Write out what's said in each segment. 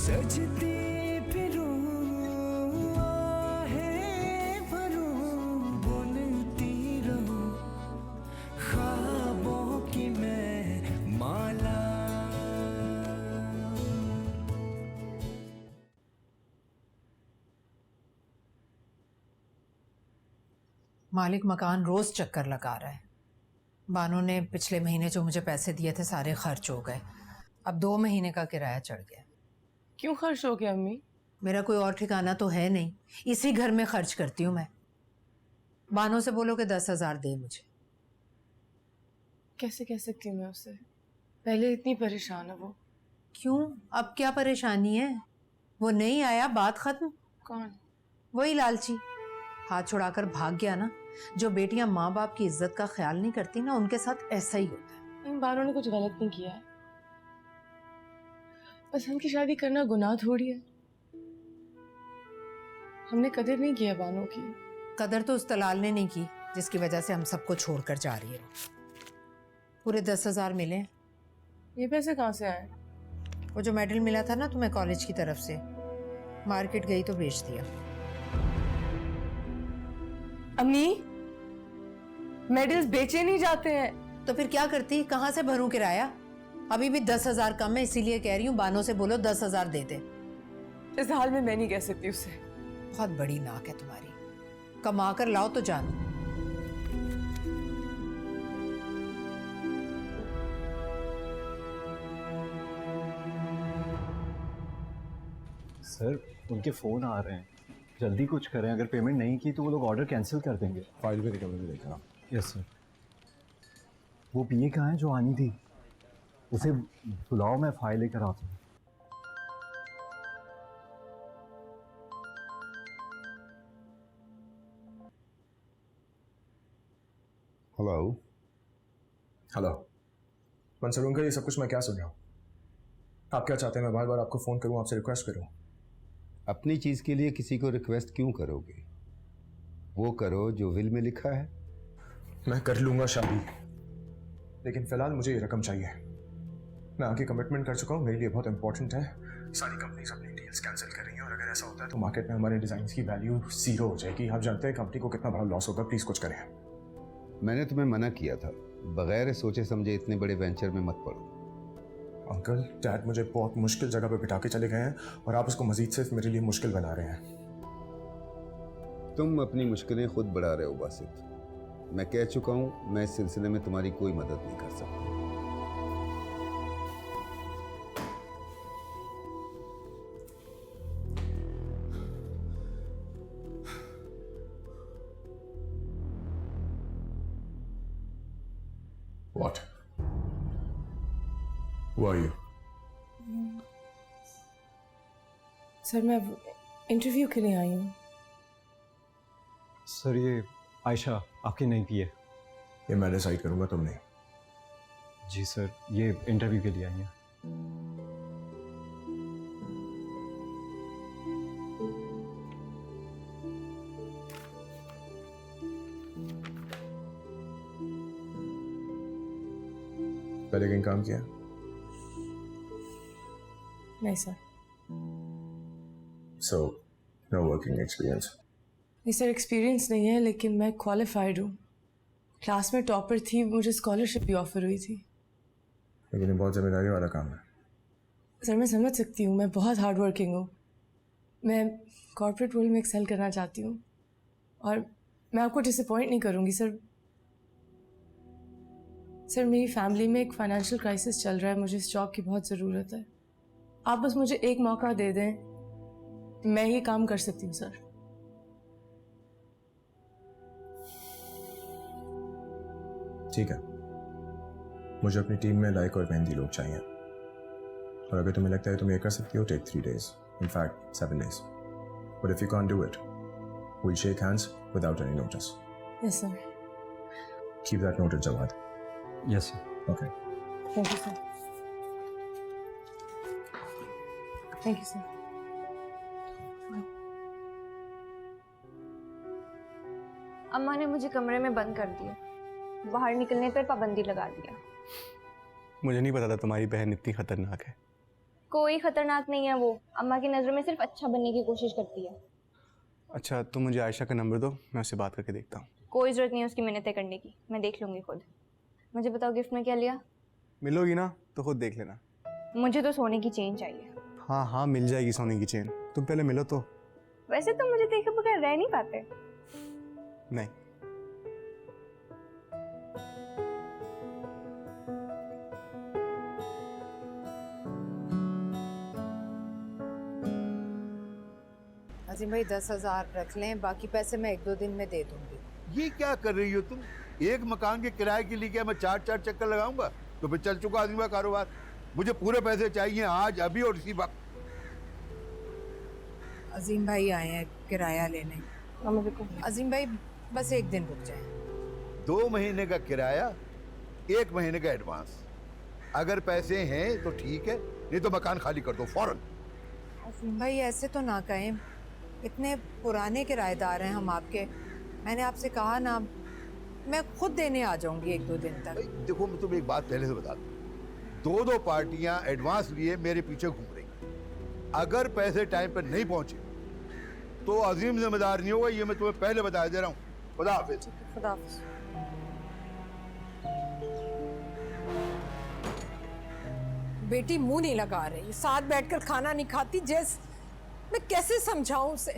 सजती फिरूं आहे भरूं बुनती रहूं ख्वाबों की मैं माला। मालिक मकान रोज चक्कर लगा रहा है। बानो ने पिछले महीने जो मुझे पैसे दिए थे सारे खर्च हो गए। अब 2 महीने का किराया चढ़ गया। क्यों खर्च हो गया अम्मी? मेरा कोई और ठिकाना तो है नहीं, इसी घर में खर्च करती हूँ मैं। बानो से बोलो कि 10,000 दे मुझे। कैसे कह सकती हूँ मैं उसे? पहले इतनी परेशान है वो। क्यों, अब क्या परेशानी है? वो नहीं आया, बात खत्म। कौन? वही लालची, हाथ छुड़ाकर भाग गया ना। जो बेटियां माँ बाप की इज्जत का ख्याल नहीं करती ना, उनके साथ ऐसा ही होता है। इन बारों ने कुछ गलत नहीं किया है। पसंद की शादी करना गुनाह थोड़ी है। हमने कदर नहीं किया बानों की। कदर तो उस तलाल ने नहीं की जिसकी वजह से हम सबको छोड़कर जा रही है। पूरे 10,000 मिले। ये पैसे कहाँ से आए? वो जो मेडल मिला था ना तुम्हें कॉलेज की तरफ से, मार्केट गई तो बेच दिया। अम्मी, मेडल्स बेचे नहीं जाते हैं। तो फिर क्या करती, कहाँ से भरूं किराया? अभी भी 10,000 कम है, इसीलिए कह रही हूँ बानो से बोलो 10,000 दे दे। इस हाल में मैं नहीं कह सकती उसे। बहुत बड़ी नाक है तुम्हारी, कमा कर लाओ तो जानो। सर उनके फ़ोन आ रहे हैं, जल्दी कुछ करें। अगर पेमेंट नहीं की तो वो लोग ऑर्डर कैंसिल कर देंगे। फाइल पे रिकवरी भी देखना। Yes sir. वो पीए कहाँ है जो आनी थी? उसे बुलाओ, मैं फाइल लेकर आता हूँ। हेलो हेलो मंसूर अंकल, ये सब कुछ मैं क्या सुन रहा हूँ? आप क्या चाहते हैं मैं बार बार आपको फ़ोन करूँ, आपसे रिक्वेस्ट करूँ? अपनी चीज़ के लिए किसी को रिक्वेस्ट क्यों करोगे? वो करो जो विल में लिखा है। मैं कर लूँगा शादी, लेकिन फ़िलहाल मुझे ये रकम चाहिए। मैं आगे कमिटमेंट कर चुका हूँ, मेरे लिए बहुत इंपॉर्टेंट है। सारी कंपनीज अपनी डील्स कैंसिल कर रही हैं और अगर ऐसा होता है तो मार्केट में हमारे डिज़ाइन की वैल्यू 0 हो जाएगी। आप जानते हैं कंपनी को कितना बड़ा लॉस होगा। प्लीज़ कुछ करें। मैंने तुम्हें मना किया था, बगैर सोचे समझे इतने बड़े वेंचर में मत पड़ो। अंकल, डैड मुझे बहुत मुश्किल जगह पे बिठा के चले गए हैं और आप उसको मजीद सिर्फ मेरे लिए मुश्किल बना रहे हैं। तुम अपनी मुश्किलें खुद बढ़ा रहे हो बासित। मैं कह चुका हूँ, मैं इस सिलसिले में तुम्हारी कोई मदद नहीं कर सकता। What? Who are you? Sir मैं इंटरव्यू के लिए आई हूँ। सर ये आयशा आपकी नई पीए। ये मैं डिसाइड करूंगा, तुम नहीं। जी सर, ये इंटरव्यू के लिए आई हैं। पहले कहीं काम किया? नहीं sir. So, no working experience. नहीं सर, एक्सपीरियंस नहीं है, लेकिन मैं क्वालिफाइड हूँ। क्लास में टॉपर थी, मुझे स्कॉलरशिप भी ऑफर हुई थी। लेकिन ये बहुत जिम्मेदारी वाला काम है। सर मैं समझ सकती हूँ, मैं बहुत हार्ड वर्किंग हूँ। मैं कॉर्पोरेट रोल में एक्सेल करना चाहती हूँ और मैं आपको डिसअपॉइंट नहीं करूँगी सर। सर मेरी फैमिली में एक फाइनेंशियल क्राइसिस चल रहा है, मुझे इस जॉब की बहुत ज़रूरत है। आप बस मुझे एक मौका दे दें, मैं ही काम कर सकती हूँ सर। ठीक है, मुझे अपनी टीम में लाइक और मेहंदी लोग चाहिए और अगर तुम्हें लगता है तुम ये कर सकती हो, take 3 days, in fact 7 days. But if you can't do it, we'll shake hands without any notice. Yes sir. Keep that noted, Jawad. Yes sir. Okay. Thank you sir. Thank you sir. अम्मा ने मुझे कमरे में बंद कर दिया, बाहर निकलने पर पाबंदी लगा दिया। मुझे नहीं पता था तुम्हारी बहन इतनी खतरनाक है। कोई खतरनाक नहीं है वो। अम्मा की नज़रों में सिर्फ अच्छा बनने की कोशिश करती है। अच्छा, तुम मुझे आयशा का नंबर दो, मैं उससे बात करके देखता हूँ। कोई ज़रूरत नहीं है उसकी मिन्नतें करने की, मैं देख लूँगी खुद। मुझे बताओ गिफ्ट में क्या लिया? मिलोगी ना तो खुद देख लेना। मुझे तो सोने की चेन चाहिए। हाँ हाँ, मिल जाएगी सोने की चेन, तुम पहले मिलो तो। वैसे तो मुझे देखे बगैर रह नहीं पाते। नहीं। अजीम भाई 10,000 रख लें, बाकी पैसे मैं 1-2 दिन में दे दूंगी। ये क्या कर रही हो तुम? एक मकान के किराए के लिए क्या मैं 4 चक्कर लगाऊंगा? तो फिर चल चुका आदमी का कारोबार। मुझे पूरे पैसे चाहिए आज, अभी और इसी वक्त। अजीम भाई आए हैं किराया लेने। अजीम भाई बस 1 दिन रुक जाए। 2 महीने का किराया, 1 महीने का एडवांस। अगर पैसे हैं तो ठीक है, नहीं तो मकान खाली कर दो फौरन। अजीम भाई ऐसे तो ना कहें, इतने पुराने किराएदार हैं हम आपके। मैंने आपसे कहा ना, मैं खुद देने आ जाऊंगी 1-2 दिन तक। भाई देखो, मैं तुम्हें एक बात पहले से बता दूं, 2 पार्टियां एडवांस लिए मेरे पीछे घूम रही। अगर पैसे टाइम पर नहीं पहुंचे तो अजीम जिम्मेदार नहीं होगा, ये मैं तुम्हें पहले बता दे रहा हूँ। खुदा हाफिज। खुदा हाफिज। बेटी मुंह नहीं लगा रही, साथ बैठकर खाना नहीं खाती। मैं कैसे समझाऊं उसे?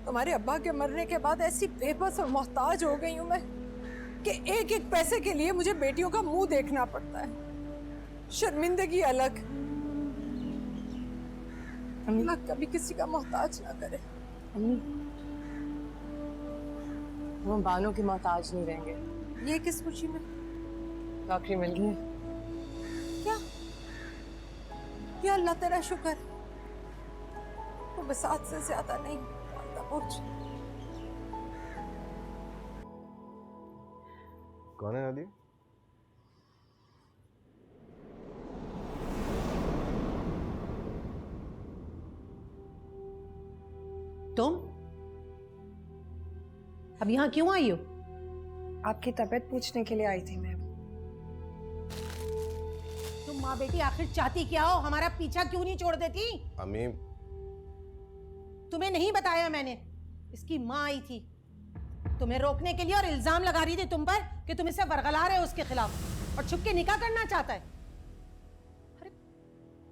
तुम्हारे अब्बा के मरने के बाद ऐसी बेबस और मोहताज हो गई हूं मैं कि एक एक पैसे के लिए मुझे बेटियों का मुंह देखना पड़ता है। शर्मिंदगी अलग, अल्लाह कभी किसी का मोहताज ना करे। वो बानों की मोहताज नहीं रहेंगे। ये किस खुशी में? नौकरी मिल गई है। क्या? या अल्लाह तेरा शुक्र, वो बसात से ज्यादा नहीं डालता बोझ। कौन है नादिया? तुम अब यहाँ क्यों आई हो? आपकी तबीयत पूछने के लिए आई थी मैं। तुम माँ बेटी आखिर चाहती क्या हो? हमारा पीछा क्यों नहीं छोड़ देती? अम्मी, तुम्हें नहीं बताया मैंने? इसकी माँ आई थी तुम्हें रोकने के लिए और इल्जाम लगा रही थी तुम पर कि तुम इसे वरगला रहे हो उसके खिलाफ और छुप के निकाह करना चाहता है। अरे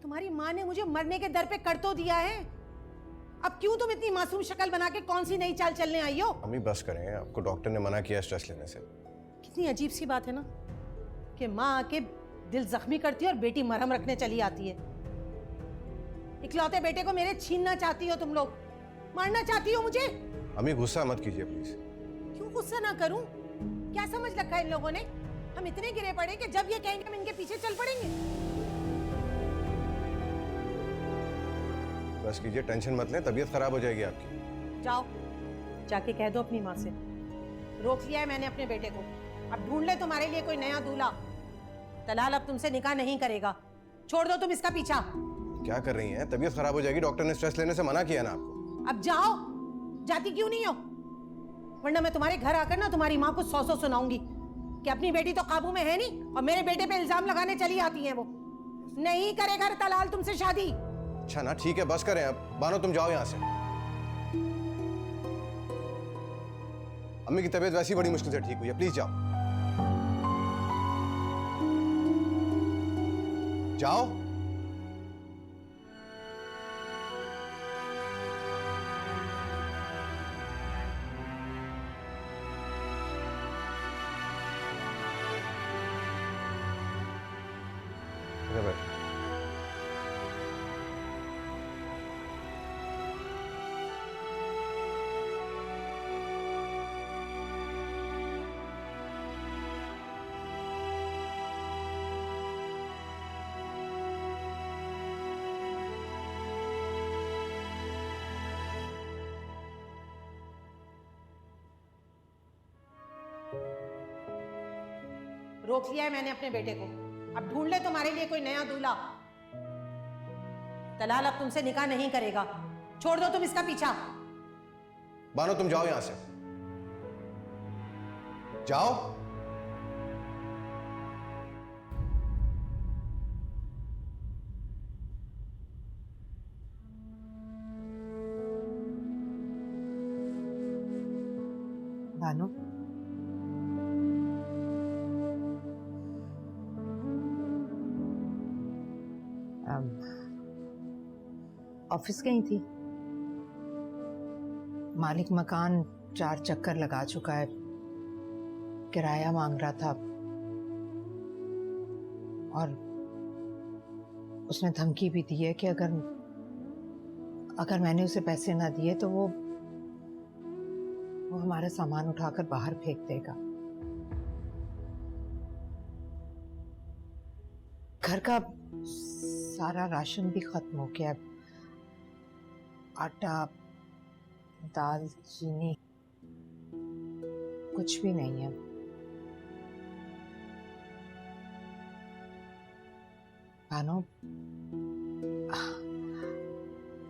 तुम्हारी माँ ने मुझे मरने के दर पे कर तो दिया है, अब क्यों तुम इतनी मासूम शक्ल बना के कौन सी नई चाल चलने आई हो? अम्मी बस करें, आपको डॉक्टर ने मना किया स्ट्रेस लेने से। कितनी अजीब सी बात है ना कि माँ आके दिल जख्मी करती है और बेटी मरहम रखने चली आती है। इकलौते बेटे को मेरे छीनना चाहती हो तुम लोग, मारना चाहती हो मुझे। अम्मी गुस्सा मत कीजिए प्लीज। क्यों गुस्सा ना करूं? क्या समझ रखा है इन लोगों ने? हम इतने गिरे पड़े कि जब ये कहेंगे हम इनके पीछे चल पड़ेंगे। बस कीजिए, टेंशन मत लें, तबीयत खराब हो जाएगी आपकी। जाओ जाके कह दो अपनी माँ से, रोक लिया है मैंने अपने बेटे को, अब ढूंढ ले तुम्हारे लिए कोई नया दूल्हा। तलाल अब तुमसे निकाह नहीं करेगा, छोड़ दो तुम इसका पीछा। क्या कर रही हैं? तबीयत खराब हो जाएगी, डॉक्टर ने स्ट्रेस लेने से मना किया ना आपको। अब जाओ, जाती क्यों नहीं हो? वरना मैं तुम्हारे घर आकर ना तुम्हारी माँ को 100 सुनाऊंगी कि अपनी बेटी तो काबू में है नहीं और मेरे बेटे पे इल्जाम लगाने चली आती हैं वो। नहीं करेगा तलाल तुमसे शादी। अच्छा ना, ठीक है, बस करें अब। बानो तुम जाओ यहाँ से। अम्मी की तबीयत वैसी बड़ी मुश्किल से ठीक हुई है, प्लीज जाओ। जाओ। इधर बैठ। रोक लिया है मैंने अपने बेटे को, अब ढूंढ ले तुम्हारे लिए कोई नया दूल्हा। तलाल अब तुमसे निकाह नहीं करेगा, छोड़ दो तुम इसका पीछा। बानो तुम जाओ यहां से, जाओ। भानु, ऑफिस गई थी। मालिक मकान 4 चक्कर लगा चुका है, किराया मांग रहा था और उसने धमकी भी दी है कि अगर मैंने उसे पैसे ना दिए तो वो हमारा सामान उठाकर बाहर फेंक देगा। घर का सारा राशन भी खत्म हो गया, आटा, दाल, चीनी कुछ भी नहीं है। भानु,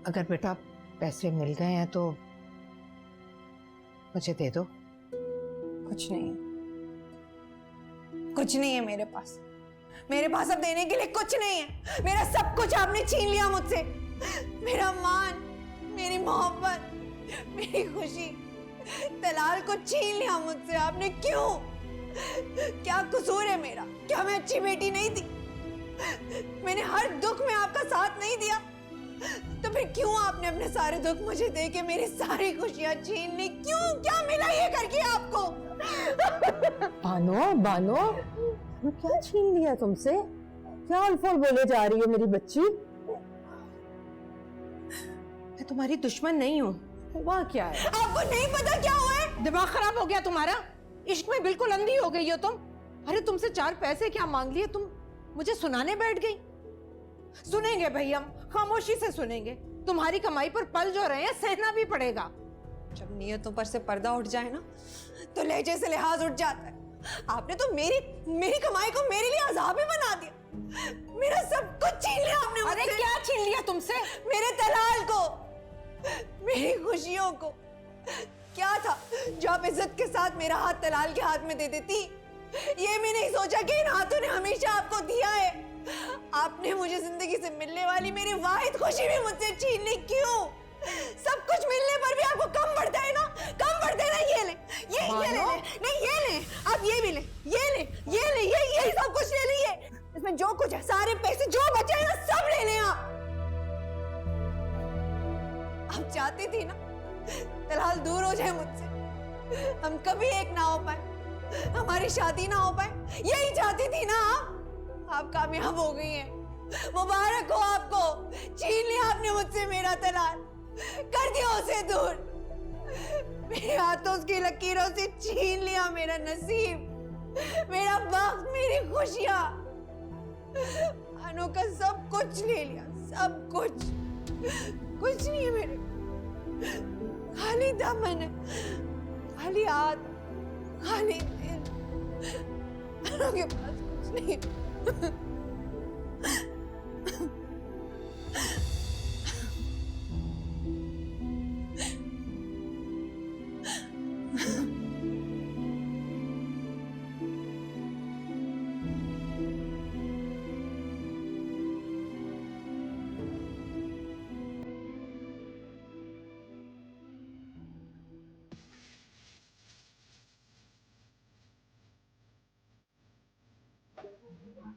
अगर बेटा पैसे मिल गए हैं तो मुझे दे दो। कुछ नहीं है, कुछ नहीं है मेरे पास। मेरे पास अब देने के लिए कुछ नहीं है। मेरा सब कुछ आपने छीन लिया मुझसे। मेरा मान, मेरी मोहब्बत, मेरी खुशी, तलाल को छीन लिया मुझसे आपने। क्यों? क्या कसूर है मेरा? क्या मैं अच्छी बेटी नहीं थी? मैंने हर दुख में आपका साथ नहीं दिया? तो फिर क्यों आपने अपने सारे दुख मुझे दे के मेरी सारी खुशियां छीन ली? क्यों? क्या मिला ये करके आपको? बानो, क्या छीन लिया तुमसे? क्या अल्फाल बोले जा रही है मेरी बच्ची? मैं तुम्हारी दुश्मन नहीं हूँ। हुआ क्या है? आपको नहीं पता क्या हुआ है? दिमाग खराब हो गया तुम्हारा? इश्क में बिल्कुल अंधी हो गई हो तुम। अरे तुमसे 4 पैसे क्या मांग लिए, तुम मुझे सुनाने बैठ गई। सुनेंगे भाई, हम खामोशी से सुनेंगे। तुम्हारी कमाई पर पल जो रहे हैं सहना भी पड़ेगा। जब नियतों पर से पर्दा उठ जाए ना तो लहजे से लिहाज उठ जाता है। आपने तो मेरी कमाई को मेरे लिए अज़ाब ही बना दिया। मेरा सब कुछ छीन लिया आपने मुझसे। अरे क्या छीन लिया तुमसे? मेरे तलाल को, मेरी खुशियों को। क्या था जो आप इज्जत के साथ मेरा हाथ तलाल के हाथ में दे देती? ये भी नहीं सोचा कि इन हाथों ने हमेशा आपको दिया है। आपने मुझे जिंदगी से मिलने वाली मेरी वाहिद खुशी भी मुझसे छीन ली। क्यों? सब कुछ मिलने पर भी आपको कम पड़ता है ना? कम पड़ता है ना? ये ले, ये ले, नहीं ये ले, आप ये भी ले, ये सब कुछ ले लीजिए। इसमें जो कुछ है, सारे पैसे जो बचे हैं ना, सब ले लें आप चाहती थी ना तलाल दूर हो जाए मुझसे, हम कभी एक ना हो पाए, हमारी शादी ना हो पाए। यही चाहती थी ना आप कामयाब हो गई हैं। मुबारक हो आपको। छीन लिया आपने मुझसे मेरा तलाल, कर दिया उसे दूर। मेरे हाथों की लकीरों से छीन लिया मेरा नसीब, मेरा वक्त, मेरी खुशियां। भानु का सब कुछ ले लिया, सब कुछ। कुछ नहीं है मेरे, खाली दामन है, खाली हाथ, खाली दिल। भानु के पास कुछ नहीं है।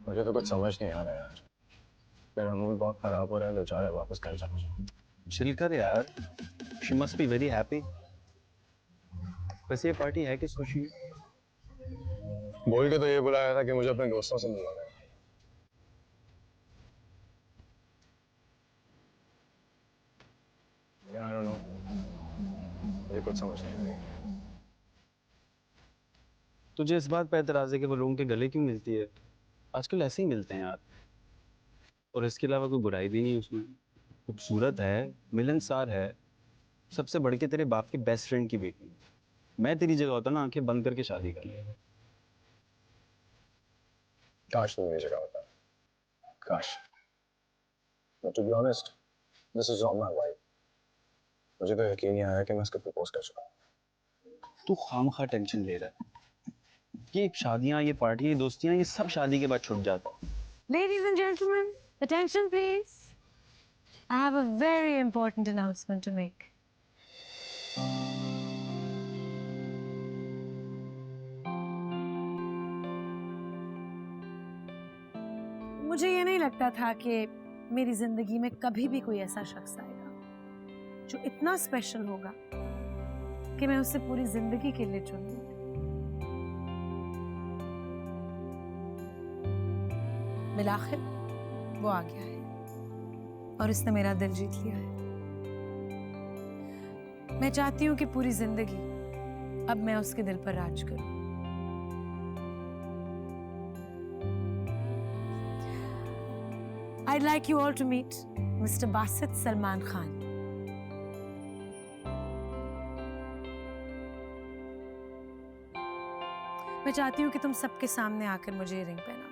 मुझे तो कुछ समझ नहीं आ रहा यार। मेरा मूड बहुत खराब हो रहा है, तो चाहे वापस घर जाऊँ। चिल कर यार, she must be very happy. वैसे ये पार्टी है किस खुशी में? बोल के तो ये बुलाया था कि मुझे अपने दोस्तों से मिलवाना है। I don't know, मुझे कुछ समझ नहीं आ रही। तुझे इस बात पर एतराज़ है कि वो लोगों के गले क्यों मिलती है? आजकल ऐसे ही मिलते हैं यार। और इसके अलावा कोई बुराई भी नहीं है उसमें। खूबसूरत है, मिलनसार है, सबसे बढ़ के तेरे बाप के बेस्ट फ्रेंड की बेटी। मैं तेरी जगह होता ना, आंखें बंद करके शादी कर ले। काश तुम मेरी जगह होता, काश। But to be honest, this is not my wife. मुझे तो यकीन नहीं आया कि मैं उसको प्रपोज कर चुका हूँ। तू खामखा टेंशन ले रहा है। ये शादियां, ये पार्टियां, ये दोस्तियां, ये सब शादी के बाद छूट जाता है। Ladies and gentlemen, attention please. I have a very important announcement to make. मुझे ये नहीं लगता था कि मेरी जिंदगी में कभी भी कोई ऐसा शख्स आएगा जो इतना स्पेशल होगा कि मैं उसे पूरी जिंदगी के लिए चुन लूंगी। बिलाखिर वो आ गया है और इसने मेरा दिल जीत लिया है। मैं चाहती हूँ कि पूरी जिंदगी अब मैं उसके दिल पर राज करूं। I'd like you all to meet Mr. Basit Salman Khan. मैं चाहती हूँ कि तुम सबके सामने आकर मुझे ये रिंग पहनाओ।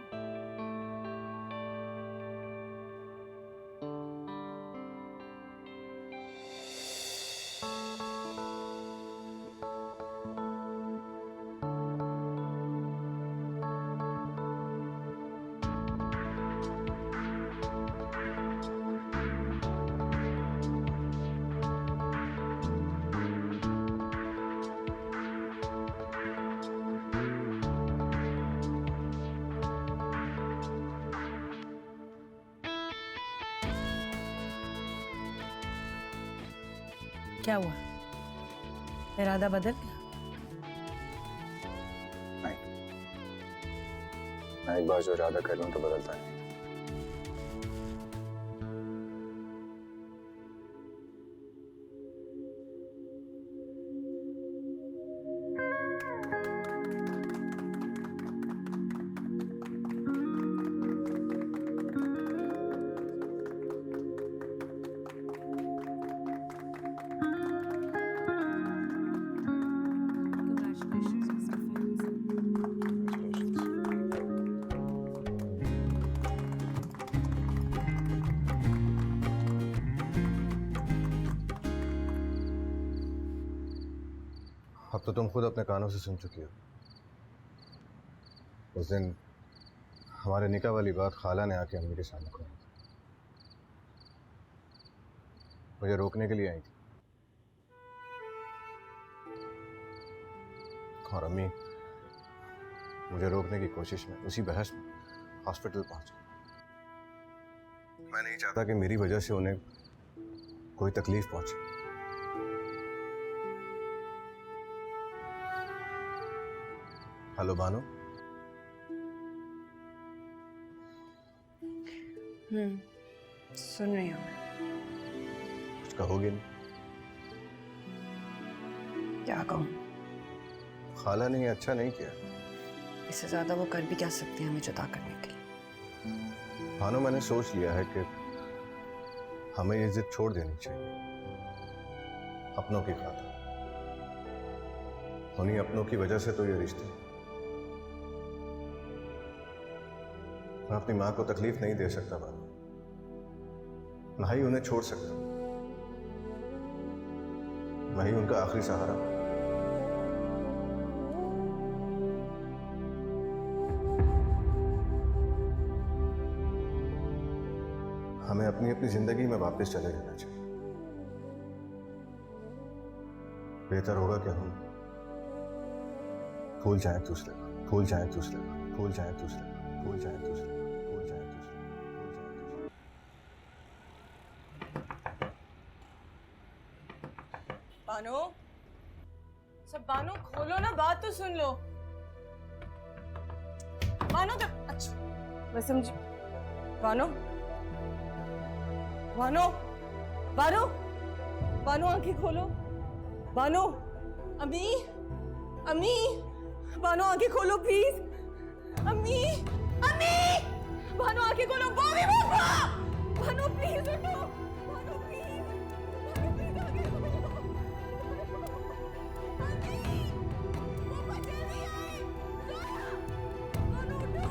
क्या हुआ? इरादा बदल गया? नहीं, मैं एक बार जो इरादा कर लूं तो बदलता नहीं। अब तो तुम खुद अपने कानों से सुन चुकी हो। उस दिन हमारे निकाह वाली बात खाला ने आके अम्मी के सामने कही। मुझे रोकने के लिए आई थी और अम्मी मुझे रोकने की कोशिश में उसी बहस में हॉस्पिटल पहुंच गई। मैं नहीं चाहता कि मेरी वजह से उन्हें कोई तकलीफ पहुंचे। हेलो बानो। सुन रही हूँ। कुछ कहोगे नहीं? क्या कहूँ? खाला ने ये अच्छा नहीं किया। इससे ज्यादा वो कर भी क्या सकते हैं हमें जुदा करने के लिए। बानो, मैंने सोच लिया है कि हमें ये जिद छोड़ देनी चाहिए अपनों की खातिर। उन्हीं अपनों की वजह से तो ये रिश्ते। मैं अपनी माँ को तकलीफ नहीं दे सकता बानो, ना ही उन्हें छोड़ सकता। मैं ही उनका आखिरी सहारा। हमें अपनी अपनी जिंदगी में वापस चले जाना चाहिए। बेहतर होगा कि हम भूल जाएं दूसरे को, भूल जाएं दूसरे को, भूल जाएं दूसरे को, भूल जाएं दूसरे को, भूल जाएं दूसरे को, भूल जाएं दूसरे को। बानो, सब बानो खोलो ना, बात तो सुन लो। बानो तो अच्छा, मैं समझी। बानो, बानो, बानो, बानो आंखें खोलो। बानो, अम्मी, अम्मी, बानो आंखें खोलो प्लीज। अम्मी, अम्मी, बानो आंखें खोलो। बॉबी बाबा, बानो प्लीज उठो। बानो प्लीज, बानो प्लीज आंखें खोलो। अम्मी, पापा जल्दी आए। बानो उठो।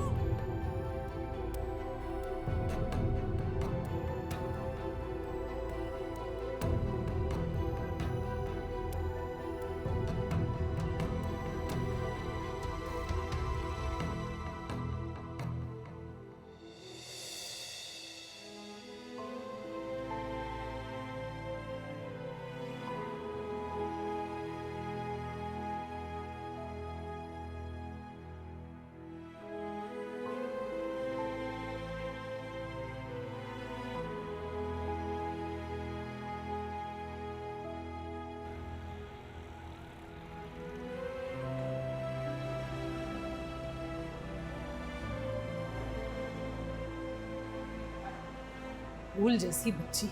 फूल जैसी बच्ची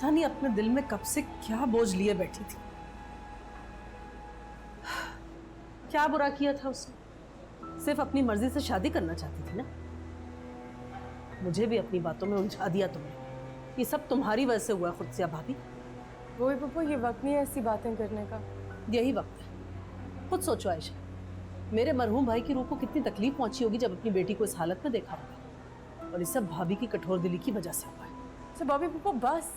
जानी अपने दिल में कब से क्या बोझ लिए बैठी थी। क्या बुरा किया था उसने? सिर्फ अपनी मर्जी से शादी करना चाहती थी ना। मुझे भी अपनी बातों में उलझा दिया तुमने। ये सब तुम्हारी वजह से हुआ खुद से भाभी। वो ही पप्पू, ये वक्त नहीं है ऐसी बातें करने का। यही वक्त है। खुद सोचो आयशा, मेरे मरहूम भाई की रूह को कितनी तकलीफ पहुंची होगी जब अपनी बेटी को इस हालत में देखा होगा, और ये सब भाभी की कठोर दिली की वजह से हुआ है। तो भाभी पप्पू बस,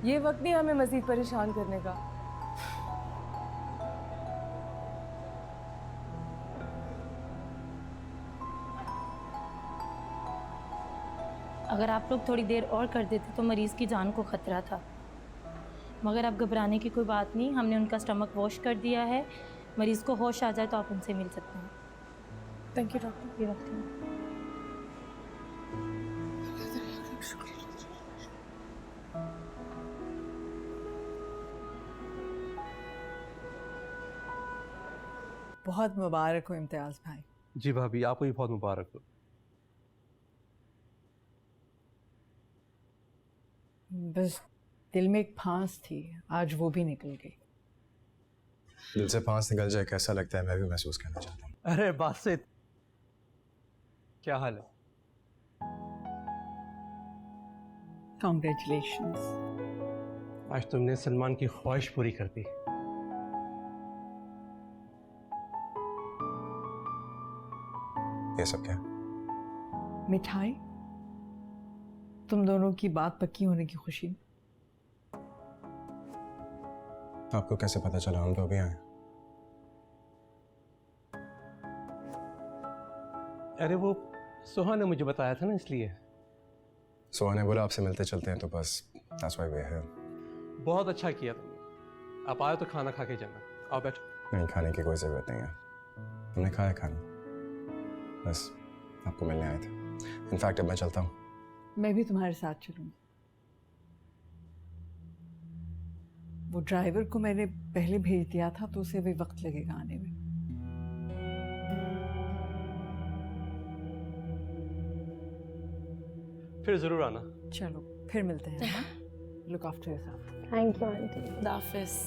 ये वक्त नहीं हमें मजीद परेशान करने का। अगर आप लोग थोड़ी देर और कर देते तो मरीज़ की जान को ख़तरा था, मगर अब घबराने की कोई बात नहीं। हमने उनका स्टमक वॉश कर दिया है। मरीज़ को होश आ जाए तो आप उनसे मिल सकते हैं। Thank you doctor. ये रखते हैं। बहुत मुबारक हो इम्तियाज़ भाई। जी भाभी, आपको भी बहुत मुबारक हो। बस दिल में एक फांस थी, आज वो भी निकल गई। दिल से फांस निकल जाए कैसा लगता है, मैं भी महसूस करना चाहता हूँ। अरे बासित, क्या हाल है? कॉन्ग्रेचुलेशंस। आज तुमने सलमान की ख्वाहिश पूरी कर दी। ये सब क्या? मिठाई, तुम दोनों की बात पक्की होने की खुशी में। आपको कैसे पता चला? हम तो अभी आए। अरे वो सोहा ने मुझे बताया था ना, इसलिए। सोहा ने बोला आपसे मिलते चलते हैं, तो बस that's why we're here। बहुत अच्छा किया तुमने। आप आए तो खाना खा के जाना। आओ बैठो। नहीं, खाने की कोई ज़रूरत नहीं है, हमने खाया खाना, बस आपको मिलने आए थे। इनफैक्ट अब मैं चलता हूँ। मैं भी तुम्हारे साथ चलूंगी। वो ड्राइवर को मैंने पहले भेज दिया था, तो उसे भी वक्त लगेगा आने में। फिर जरूर आना। चलो फिर मिलते हैं। Look after yourself. Thank you aunty. खुदा हाफिज़।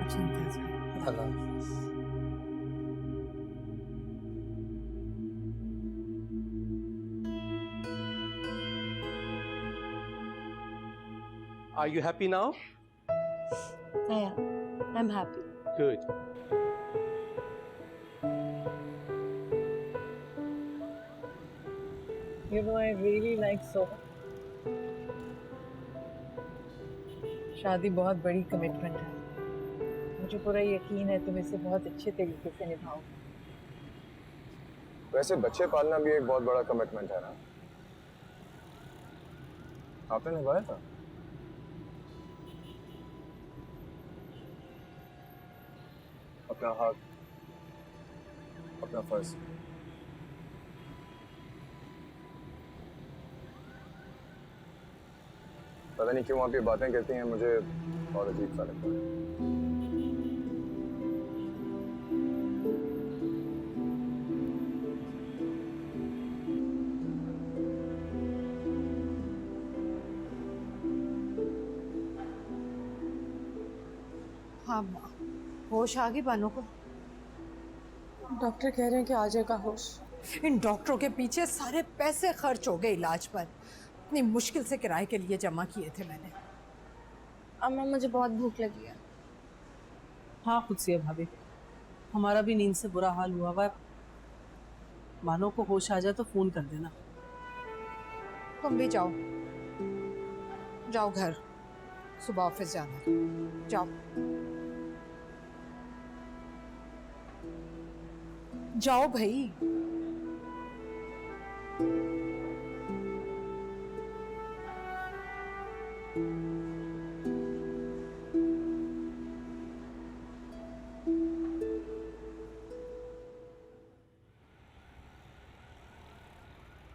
अच्छा इम्तियाज़ भाई। Are you happy now? Yeah, I'm happy. Good. You know, I really like Soha. शादी बहुत बड़ी कमिटमेंट है। मुझे पूरा यकीन है तुम इसे बहुत अच्छे तरीके से निभाओगे। वैसे बच्चे पालना भी एक बहुत बड़ा कमिटमेंट है ना? आपने निभाया था? अपना हक, अपना फर्ज। पता नहीं क्यों आप ये बातें कहती हैं, मुझे बहुत अजीब सा लगता है। हाँ, होश आ गई बानों को? डॉक्टर कह रहे हैं कि आ जाएगा होश। इन डॉक्टरों के पीछे सारे पैसे खर्च हो गए इलाज पर। इतनी मुश्किल से किराए के लिए जमा किए थे मैंने। अम्मा मुझे बहुत भूख लगी है। हाँ खुद से भाभी, हमारा भी नींद से बुरा हाल हुआ हुआ है। बानों को होश आ जाए तो फोन कर देना। तुम भी जाओ, जाओ घर, सुबह ऑफिस जाना है। जाओ जाओ भाई।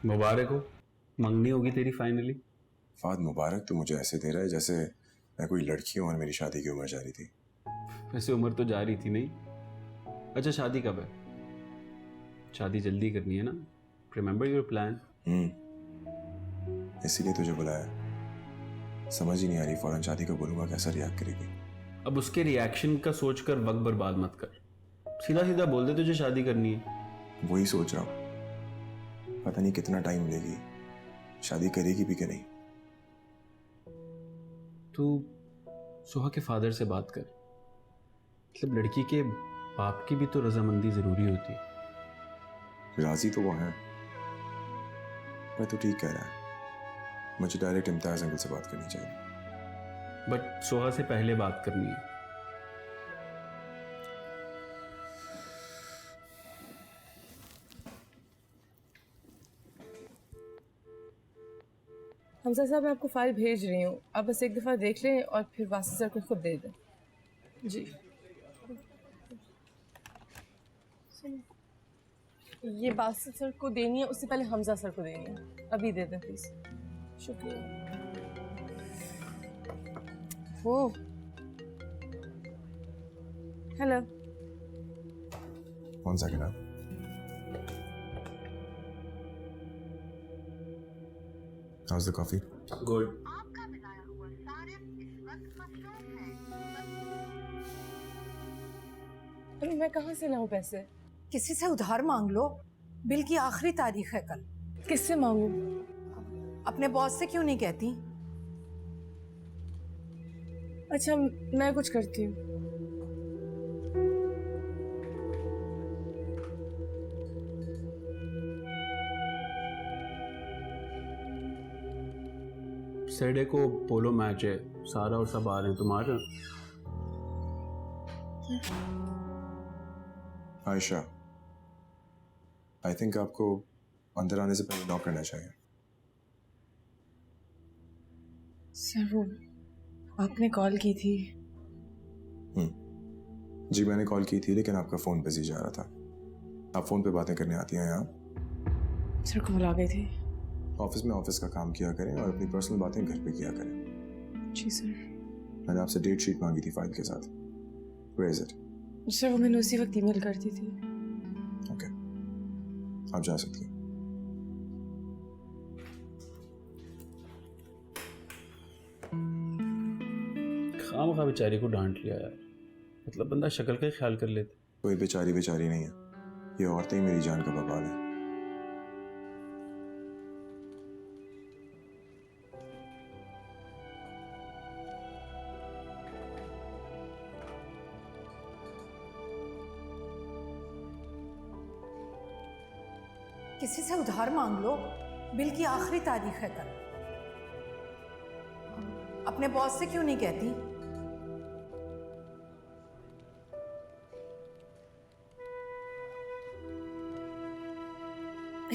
मुबारक हो, मंगनी होगी तेरी फाइनली। फाद मुबारक तो मुझे ऐसे दे रहा है जैसे मैं कोई लड़की हूँ और मेरी शादी की उम्र जा रही थी। वैसे उम्र तो जा रही थी नहीं। अच्छा शादी कब है? शादी जल्दी करनी है ना? Remember your plan. इसीलिए तुझे बुलाया। समझ ही नहीं आ रही फौरन शादी को बोलूंगा कैसा रिएक्ट करेगी। अब उसके रिएक्शन का सोचकर वक्त बर्बाद मत कर, सीधा सीधा बोल दे तुझे शादी करनी है। वही सोच रहा हूँ, पता नहीं कितना टाइम लेगी, शादी करेगी भी कि नहीं। तू सुहा के फादर से बात कर, मतलब लड़की के बाप की भी तो रजामंदी जरूरी होती है। राजी तो वो है, मैं तो ठीक कह रहा है, मुझे डायरेक्ट इम्तियाज अंकल से बात करनी चाहिए। बट सोहा से पहले बात करनी है। हमजा साहब मैं आपको फाइल भेज रही हूँ, आप बस एक दफ़ा देख लें और फिर वासी सर को खुद दे दें। जी ये वासी सर को देनी है, उससे पहले हमजा सर को देनी है। अभी दे दें प्लीज़। शुक्रिया। वो हेलो, कौन सा गिना? How's the coffee? Good. अरे मैं कहाँ से लाऊं पैसे? किसी से उधार मांग लो, बिल की आखिरी तारीख है कल। किससे मांगू? अपने बॉस से क्यों नहीं कहती? अच्छा मैं कुछ करती हूँ। सैटरडे को पोलो मैच है, सारा और सब आ रहे हैं, तुम आ रहे हो? आयशा, आई थिंक आपको अंदर आने से पहले नॉक करना चाहिए। सर वो आपने कॉल की थी। जी मैंने कॉल की थी, लेकिन आपका फोन बिजी जा रहा था। आप फोन पे बातें करने आती हैं यहाँ? सर कॉल आ गई थी। ऑफिस में ऑफिस का काम किया करें और अपनी पर्सनल बातें घर पे किया करें। जी सर। मैंने आपसे डेट शीट मांगी थी फाइल के साथ। Where is it? सर वो मैंने उसी वक्त ईमेल कर दी थी। ओके, आप जा सकती हैं। खामखा बेचारी को डांट लिया यार, मतलब बंदा शक्ल का ही ख्याल कर लेते। कोई बेचारी बेचारी नहीं है, ये औरतें ही मेरी जान का बवाल है। किसी से उधार मांग लो, बिल की आखिरी तारीख है कल। अपने बॉस से क्यों नहीं कहती?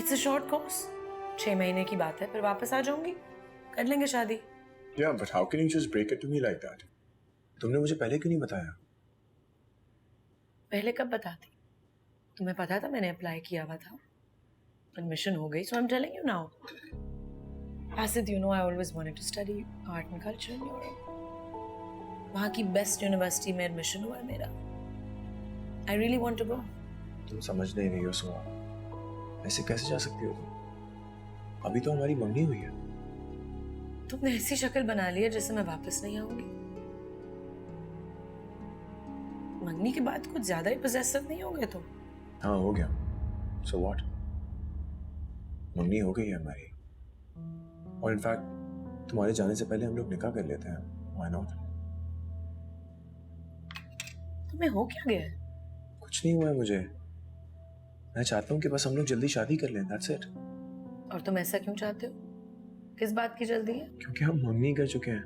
इट्स अ शॉर्ट कोर्स, 6 महीने की बात है, फिर वापस आ जाऊंगी, कर लेंगे शादी। Yeah, but how can you just break it to me like that? तुमने मुझे पहले क्यों नहीं बताया? पहले कब बताती? तुम्हें पता था मैंने अप्लाई किया हुआ था, एडमिशन हो गई, so I'm telling you now. Asid, you know I always wanted to study art and culture in Europe. वहाँ की बेस्ट यूनिवर्सिटी में एडमिशन हुआ है मेरा। I really want to go. तुम समझ नहीं हो सुहा, ऐसे कैसे जा सकती हो तुम? अभी तो हमारी मंगनी हुई है। तुमने ऐसी शक्ल बना ली है जैसे मैं वापस नहीं आऊंगी। मंगनी के बाद कुछ ज्यादा ही पोजेसिव नहीं हो गए तुम? हाँ हो गया। So what? मंगनी हो गई है हमारी, और इनफैक्ट तुम्हारे जाने से पहले हम लोग निकाह कर लेते हैं। Why not? तुम्हें हो क्या गया है? कुछ नहीं हुआ है मुझे, मैं चाहता हूँ कि बस हम लोग जल्दी शादी कर लें, that's it। और तुम ऐसा क्यों चाहते हो? किस बात की जल्दी है? क्योंकि हम मंगनी कर चुके हैं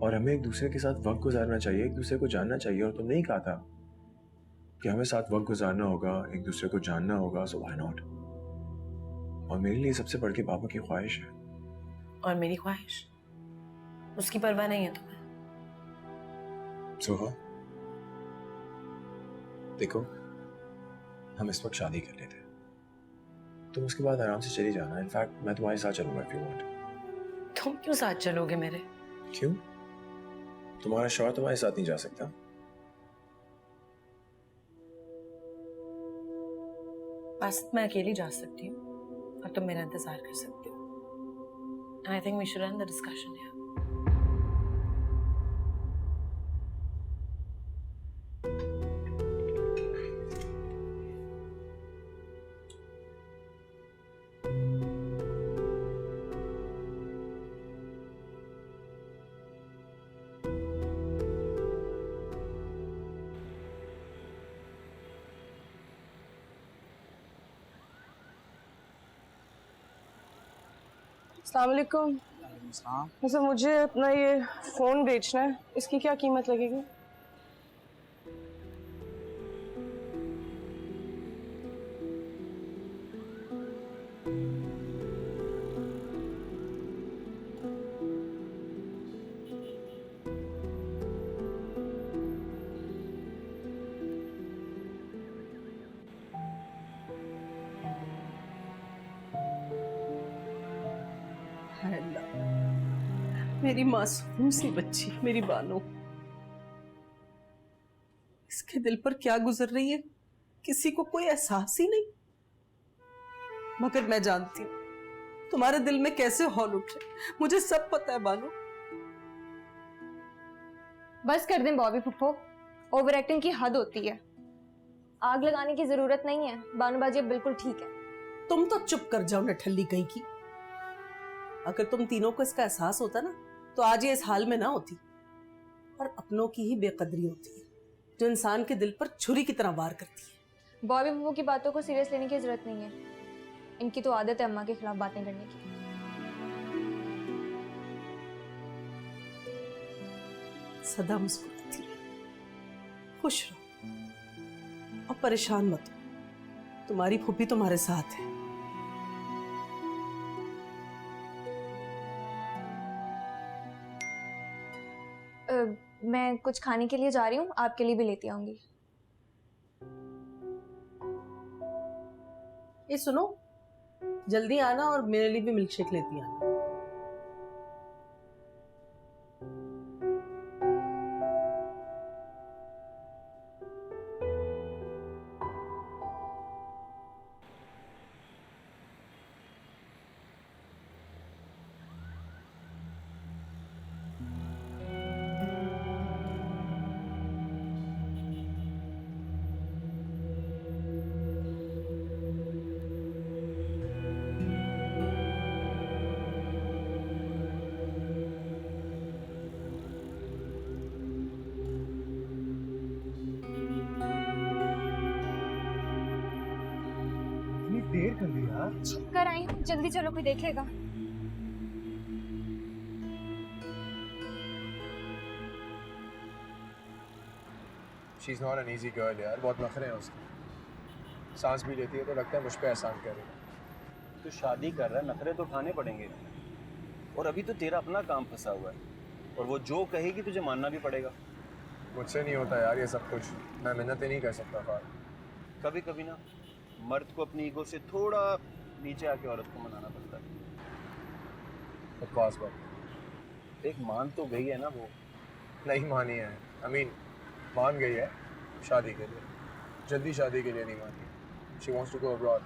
और हमें एक दूसरे के साथ वक्त गुजारना चाहिए, एक दूसरे को जानना चाहिए। और तुमने ही कहा था कि हमें साथ वक्त गुजारना होगा, एक दूसरे को जानना होगा, so why not? और मेरे लिए सबसे बढ़ के पापा की ख्वाहिश है। और मेरी ख्वाहिश, उसकी परवाह नहीं है तुम्हें? सोहा देखो, हम इस वक्त शादी कर लेते हैं, तुम उसके बाद आराम से चली जाना। इनफैक्ट मैं तुम्हारे साथ चलूंगा if you want। तुम क्यों साथ चलोगे मेरे? क्यों? तुम्हारा शौहर तुम्हारे साथ नहीं जा सकता? बस मैं अकेली जा सकती हूँ और तुम मेरा इंतजार कर सकते हो। And I think we should end the discussion here. अस्सलाम वालेकुम। वैसे मुझे अपना ये फ़ोन बेचना है, इसकी क्या कीमत लगेगी? मेरी मासूम सी बच्ची, मेरी बानो, इसके दिल पर क्या गुजर रही है किसी को कोई एहसास ही नहीं। मगर मैं जानती हूँ तुम्हारे दिल में कैसे हौल उठ रहे, मुझे सब पता है बानो। बस कर दें बॉबी फुफ्फो, ओवर एक्टिंग की हद होती है। आग लगाने की जरूरत नहीं है, बानूबाजी अब बिल्कुल ठीक है। तुम तो चुप कर जाओ नठल्ली कहीं की। अगर तुम तीनों को इसका एहसास होता ना तो आज ये इस हाल में ना होती। और अपनों की ही बेकदरी होती है जो इंसान के दिल पर छुरी की तरह वार करती है। बॉबी फुफ्फो की बातों को सीरियस लेने की जरूरत नहीं है, इनकी तो आदत है अम्मा के खिलाफ बातें करने की। सदा मुस्कुराती रहो, खुश रहो और परेशान मत हो। तुम्हारी फूफी तुम्हारे साथ है। मैं कुछ खाने के लिए जा रही हूँ, आपके लिए भी लेती आऊंगी। ये सुनो, जल्दी आना और मेरे लिए भी मिल्क शेक लेती आना। देर कर दी यार। कर आई हूँ, जल्दी चलो, कोई देखेगा। She's not an easy girl यार, बहुत नखरे हैं उसके। सांस भी लेती है तो लगता है मुझ पे एहसान कर रही है। तो शादी कर रहा है, नखरे तो उठाने पड़ेंगे। और अभी तो तेरा अपना काम फंसा हुआ है, और वो जो कहेगी तुझे मानना भी पड़ेगा। मुझसे नहीं होता यार ये सब कुछ, मैं मिन्नतें नहीं कर सकता फार। कभी कभी ना मर्द को अपनी ईगो से थोड़ा नीचे आके औरत को मनाना पड़ता है। बकवास बात। एक मान तो गई है ना वो। नहीं मानी है, मान गई है शादी के लिए, जल्दी शादी के लिए नहीं मानी। She wants to go abroad.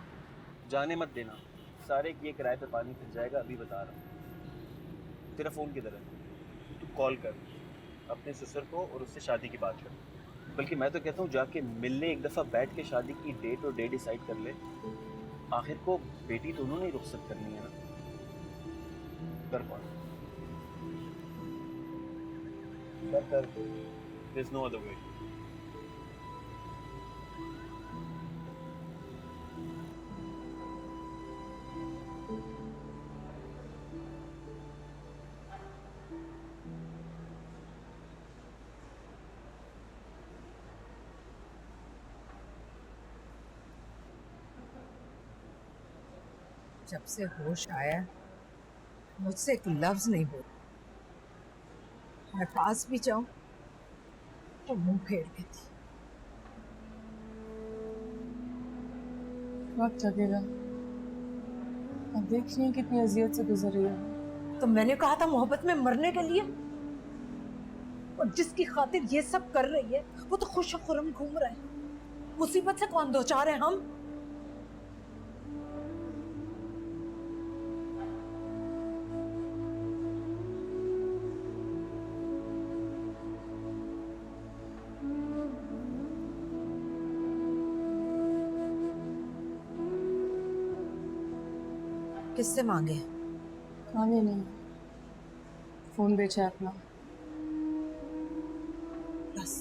जाने मत देना, सारे किए किराए पे पानी फिर जाएगा। अभी बता रहा हूँ। तेरा फ़ोन किधर है? तू कॉल कर अपने ससुर को और उससे शादी की बात कर। बल्कि मैं तो कहता हूँ जाके मिलने एक दफ़ा बैठ के शादी की डेट और डे डिसाइड कर ले। आखिर को बेटी तो उन्होंने ही रुखसत करनी है ना। कर पाओ, कर। There's no other way. जब से होश आया मुझसे एक लफ्ज नहीं बोला। मैं पास भी जाऊं तो मुंह फेर लेती। वक्त लगेगा, अब देख रही हैं कितनी अजियत से गुजर रही है। तो मैंने कहा था मोहब्बत में मरने के लिए। और जिसकी खातिर ये सब कर रही है वो तो खुश खुरम घूम रहा है। मुसीबत से कौन दो चार है हम? किससे मांगे? मांगे नहीं, फोन बेचा है अपना। बस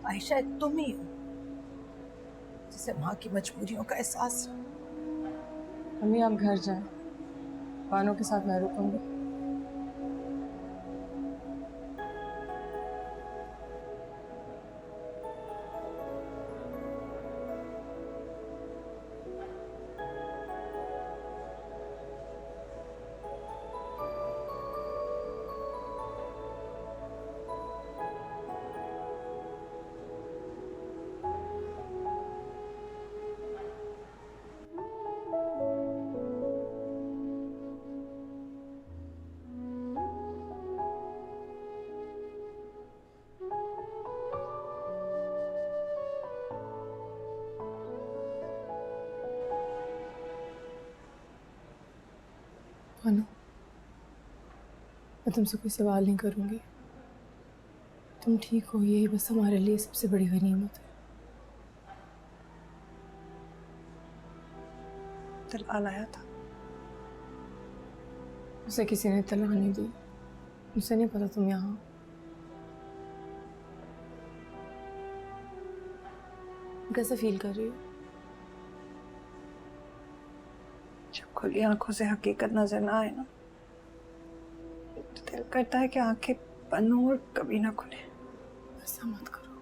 आयशा तुम ही हो जिसे माँ की मजबूरियों का एहसास है। मम्मी आप घर जाएं, बानो के साथ मैं रुकूंगी। बानो, मैं तुमसे कोई सवाल नहीं करूंगी। तुम ठीक हो, यही बस हमारे लिए सबसे बड़ी गनीमत है। तलाक आया था, उसे किसी ने तलाक नहीं दी। मुझे नहीं पता तुम यहाँ। कैसे फील कर रही हो? जब खुली आंखों से हकीकत नजर ना आए ना तो दिल करता है कि आंखें बंद हो और कभी ना खुले। ऐसा मत करो।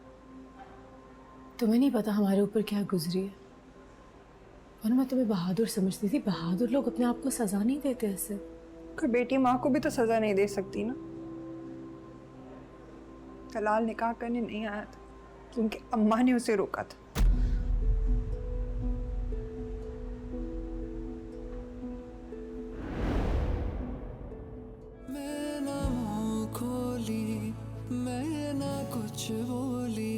तुम्हें नहीं पता हमारे ऊपर क्या गुजरी है। और मैं तुम्हें बहादुर समझती थी। बहादुर लोग अपने आप को सजा नहीं देते ऐसे। कोई बेटी माँ को भी तो सजा नहीं दे सकती ना। तलाल निकाह करने नहीं आया था क्योंकि अम्मा ने उसे रोका था। मैं ना मुंह खोली, मैं ना कुछ बोली,